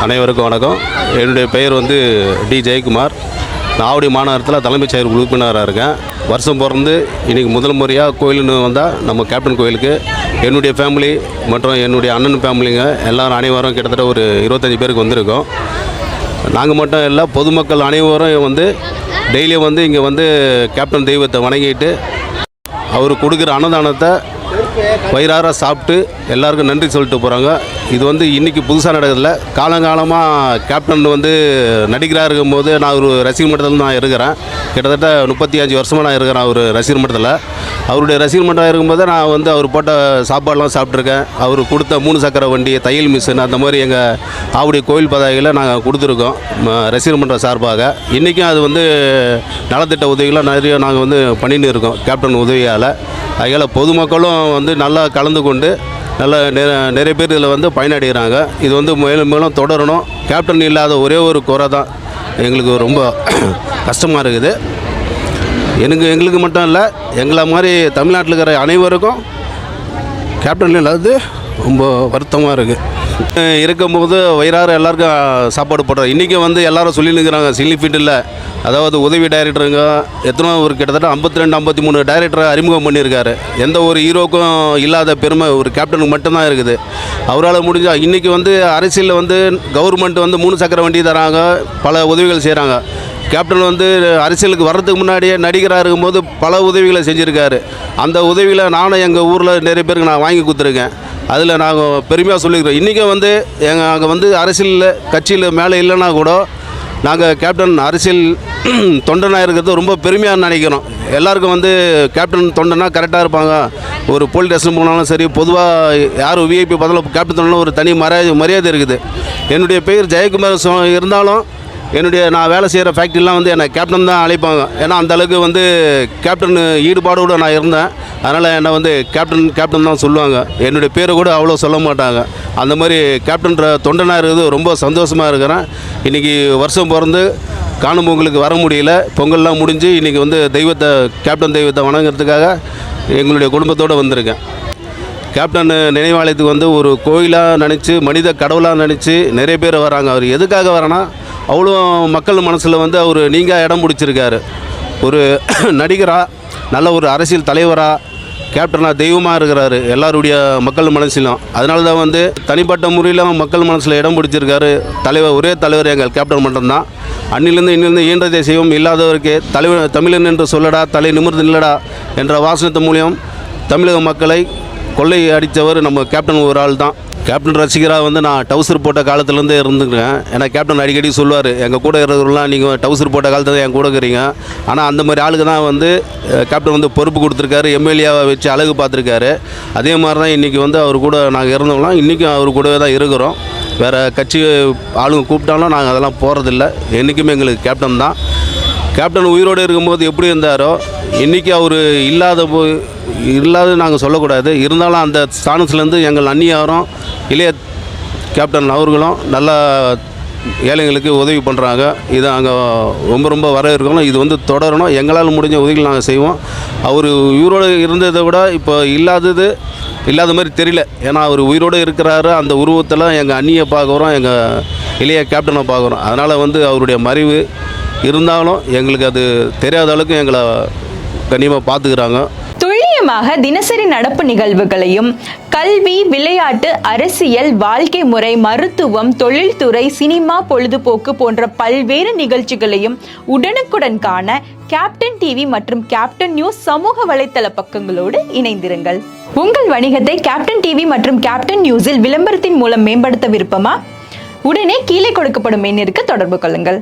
அனைவருக்கும் வணக்கம். என்னுடைய பெயர் டி ஜெயக்குமார். நான் ஆவடி மாநகரத்தில் தலைமைச் செயல் உறுப்பினராக இருக்கேன். வருஷம் பிறந்து இன்றைக்கி முதல் முறையாக கோயிலுன்னு வந்தால் நம்ம கேப்டன் கோயிலுக்கு என்னுடைய ஃபேமிலி மற்றும் என்னுடைய அண்ணன் ஃபேமிலிங்க எல்லோரும் அனைவரும் கிட்டத்தட்ட ஒரு 25 பேருக்கு வந்திருக்கோம். நாங்கள் மட்டும் இல்லை, பொதுமக்கள் அனைவரும் டெய்லியும் இங்கே கேப்டன் தெய்வத்தை வணங்கிட்டு அவர் கொடுக்குற அன்னதானத்தை வயிறார சாப்பிட்டு எல்லாருக்கும் நன்றி சொல்லிட்டு போகிறாங்க. இது இன்றைக்கி புதுசாக நடக்கிறதில்ல. காலங்காலமாக கேப்டன் நடிகராக இருக்கும்போது நான் ஒரு ரசிகர் மன்றத்தில் நான் இருக்கிறேன். கிட்டத்தட்ட 35 வருஷமாக நான் இருக்கிறேன் அவர் ரசிகர் மன்றத்தில். அவருடைய ரசிகர் மன்றம் இருக்கும்போது நான் அவர் போட்ட சாப்பாடெலாம் சாப்பிட்ருக்கேன். அவர் கொடுத்த 3 சக்கர வண்டி, தையல் மிஷின், அந்த மாதிரி எங்கள் ஆவுடைய கோயில் பதாகையில் நாங்கள் கொடுத்துருக்கோம் ரசிகர் மன்ற சார்பாக. இன்றைக்கும் அது நலத்திட்ட உதவிகளை நிறைய நாங்கள் பண்ணின்னு இருக்கோம் கேப்டன் உதவியால். அதனால் பொதுமக்களும் நல்லா கலந்து கொண்டு நல்லா நிறைய பேர் இதில் பயனடைகிறாங்க. இது மேலும் மேலும் தொடரணும். கேப்டன் இல்லாத ஒரே ஒரு குறை தான் எங்களுக்கு ரொம்ப கஷ்டமாக இருக்குது. எங்களுக்கு மட்டும் இல்லை, எங்களை மாதிரி தமிழ்நாட்டில் இருக்கிற அனைவருக்கும் கேப்டன் இல்லாதது ரொம்ப வருத்தமாக இருக்குது. இருக்கும்போது வயிறார எல்லாருக்கும் சாப்பாடு போடுறோம். இன்றைக்கி எல்லோரும் சொல்லியிருக்கிறாங்க சில்லி ஃபீல்டில், அதாவது உதவி டைரக்டருங்க ஒரு கிட்டத்தட்ட 52-53 டைரக்டரை அறிமுகம் பண்ணியிருக்காரு. எந்த ஒரு ஹீரோக்கும் இல்லாத பெருமை ஒரு கேப்டனுக்கு மட்டும்தான் இருக்குது. அவரால் முடிஞ்சால் இன்றைக்கி அரசியலில் கவர்மெண்ட் 3 சக்கர வண்டி தராங்க, பல உதவிகள் செய்கிறாங்க. கேப்டன் அரசியலுக்கு வர்றதுக்கு முன்னாடியே நடிகராக இருக்கும்போது பல உதவிகளை செஞ்சுருக்காரு. அந்த உதவிகளை நானும் எங்கள் ஊரில் நிறைய பேருக்கு நான் வாங்கி கொடுத்துருக்கேன். அதில் நாங்கள் பெருமையாக சொல்லிக்கிறோம். இன்றைக்கி நாங்கள் அரசியலில் கட்சியில் மேலே இல்லைன்னா கூட நாங்கள் கேப்டன் அரசியல் தொண்டனாக இருக்கிறது ரொம்ப பெருமையாக நினைக்கிறோம். எல்லாருக்கும் கேப்டன் தொண்டனா கரெக்டாக இருப்பாங்க. ஒரு போலீஸ் ஸ்டேஷன் போனாலும் சரி, பொதுவாக யார் விஐபி பதில் கேப்டன் தொண்டனா ஒரு தனி மரியாதை இருக்குது. என்னுடைய பெயர் ஜெயக்குமார் இருந்தாலும் நான் வேலை செய்கிற ஃபேக்ட்ரிலாம் என்னை கேப்டன் தான் அழைப்பாங்க. ஏன்னா அந்தளவுக்கு கேப்டன் ஈடுபாடோடு நான் இருந்தேன். அதனால் என்னை கேப்டன் தான் சொல்லுவாங்க. என்னுடைய பேரை கூட அவ்வளோ சொல்ல மாட்டாங்க. அந்த மாதிரி கேப்டன்ற தொண்டனாக இருக்கிறது ரொம்ப சந்தோஷமாக இருக்கிறேன். இன்றைக்கி வருஷம் பிறந்து காணும் பொங்கலுக்கு வர முடியல. பொங்கல்லாம் முடிஞ்சு இன்றைக்கி கேப்டன் தெய்வத்தை வணங்குறதுக்காக எங்களுடைய குடும்பத்தோடு வந்திருக்கேன். கேப்டன் நினைவாலயத்துக்கு ஒரு கோயிலாக நினச்சி, மனித கடவுளாக நினச்சி நிறைய பேர் வராங்க. அவர் எதுக்காக வரனா, அவ்வளோ மக்கள் மனசில் அவர் நீங்கள் இடம் பிடிச்சிருக்காரு. ஒரு நடிகராக, நல்ல ஒரு அரசியல் தலைவராக, கேப்டனாக தெய்வமாக இருக்கிறாரு எல்லாருடைய மக்கள் மனசிலும். அதனால தான் தனிப்பட்ட முறையில் மக்கள் மனசில் இடம் பிடிச்சிருக்காரு. ஒரே தலைவர் எங்கள் கேப்டன் மட்டும்தான். அன்னிலிருந்து இன்னிலிருந்து ஈன்றதை செய்வோம் இல்லாதவருக்கு தமிழன் என்று சொல்லடா, தலை நிமிர்ந்து நில்லடா என்ற வாசனத்தின் மூலியம் தமிழக மக்களை கொள்ளை அடித்தவர் நம்ம கேப்டன் ஒரு ஆள் தான். கேப்டன் ரசிகராக நான் டவுசர் போட்ட காலத்துலேருந்தே இருந்துக்கிறேன். ஏன்னா கேப்டன் அடிக்கடி சொல்லுவார், எங்கள் கூட இருக்கிறவங்களாம் நீங்கள் டவுசர் போட்ட காலத்தில் என் கூட இருக்கிறீங்க. ஆனால் அந்த மாதிரி ஆளுக்கு தான் கேப்டன் பொறுப்பு கொடுத்துருக்காரு. எம்எல்ஏவை வச்சு அழகு பார்த்துருக்காரு. அதே மாதிரி தான் இன்றைக்கி அவர் கூட நாங்கள் இருந்தவங்களாம் இன்றைக்கும் அவர் கூடவே தான் இருக்கிறோம். வேறு கட்சி ஆளுங்க கூப்பிட்டாலும் நாங்கள் அதெல்லாம் போகிறதில்ல. என்றைக்குமே எங்களுக்கு கேப்டன் தான். கேப்டன் உயிரோடு இருக்கும்போது எப்படி இருந்தாரோ, இன்றைக்கி அவர் இல்லாத நாங்கள் சொல்லக்கூடாது. இருந்தாலும் அந்த ஸ்தானத்துலேருந்து எங்கள் அண்ணியாரும் இளைய கேப்டன் அவர்களும் நல்லா ஏழைங்களுக்கு உதவி பண்ணுறாங்க. இதை நாங்கள் ரொம்ப வரவேற்கணும். இது தொடரணும். எங்களால் முடிஞ்ச உதவிகள் நாங்கள் செய்வோம். அவர் உயிரோடு இருந்ததை விட இப்போ இல்லாத மாதிரி தெரியல. ஏன்னா அவர் உயிரோடு இருக்கிறாரு. அந்த உருவத்தில் எங்கள் அண்ணியை பார்க்குறோம், எங்கள் இளைய கேப்டனை பார்க்குறோம். அதனால் அவருடைய மறைவு இருந்தாலும் எங்களுக்கு அது தெரியாத அளவுக்கு எங்களை கண்ணியமாக பார்த்துக்கிறாங்க. துல்லியமாக தினசரி நடப்பு நிகழ்வுகளையும் கல்வி, விளையாட்டு, அரசியல், வாழ்க்கை முறை, மருத்துவம், தொழில்துறை, சினிமா, பொழுதுபோக்கு போன்ற பல்வேறு நிகழ்ச்சிகளையும் உடனுக்குடன் காண கேப்டன் டிவி மற்றும் கேப்டன் நியூஸ் சமூக வலைத்தள பக்கங்களோடு இணைந்திருங்கள். உங்கள் வணிகத்தை கேப்டன் டிவி மற்றும் கேப்டன் நியூஸில் விளம்பரத்தின் மூலம் மேம்படுத்த விருப்பமா? உடனே கீழே கொடுக்கப்படும் எண்ணிற்கு தொடர்பு கொள்ளுங்கள்.